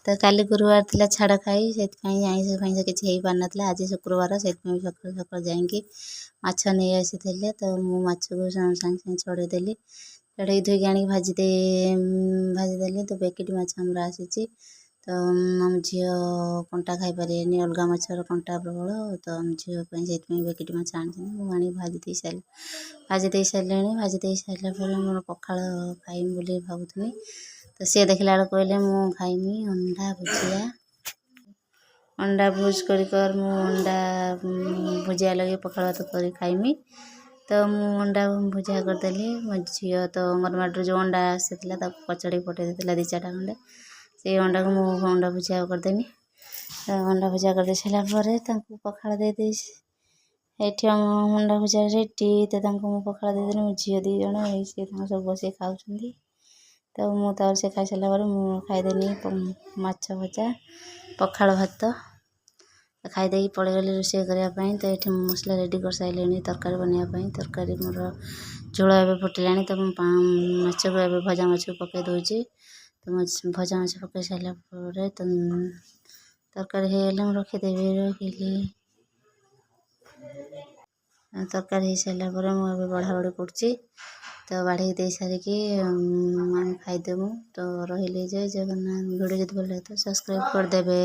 तो काली गुरुवार थिला छाड़ खाई से आइंस फाइंस किसी हो पार ना आज शुक्रवार से सकाल सकाल जाइए माछ नहीं आसी तो मु माछ को सागे सागे छड़ेदेली छड़े धोई आनी भाजीदेली तो बेकेटी माछ आमर आसी तो आम झी कंटा खाई पारे अलग माछर कंटा प्रबल तो आम झीपाई से बेकेटी माछ आनी भाजी दे सारे भाजी दे सारापर मोर पखाल खाइमी बोली भावुनी तो सी देखला बेल कहले मु खाइमी अंडा भुजिया अंडा भुज कर अंडा भुजिया लगे पखाल भात कर खाइमी तो मु अंडा भुजिया करदेली मो झी तो अंगनवाड़ी जो अंडा आसाला कचड़ी पटे देला 2-4 खंडे से अंडा को मु अंडा भुजिया करदेनी तो अंडा भुजिया कर सारापर पखाल दे एठी अंडा भुजिया रेडी तो मु पखाल देदेली मो झी 2 जण सी सब बस खाऊँ तो मुझे से खाई सारा मुझे खाईदेनी माछ भजा पखाल भात खाईदे पलैगली रोषे करने तो ये मसला रेडी कर सारे तरकारी बनवाई तरकारी मोर झोल ए फुटिला तो माछ को भजा माछ को पकई दूची तो भजा माछ पकई सारापर तो तरकारी हो रखीदेवी रखिली तरकारी हो सारापर मुझे बढ़ा बढ़ी कर तो बाढ़ी दे सारिकी आम खाईदेमु तो रही जय जगन्नाथ वीडियो जो भल लगे तो सब्सक्राइब करदेवे।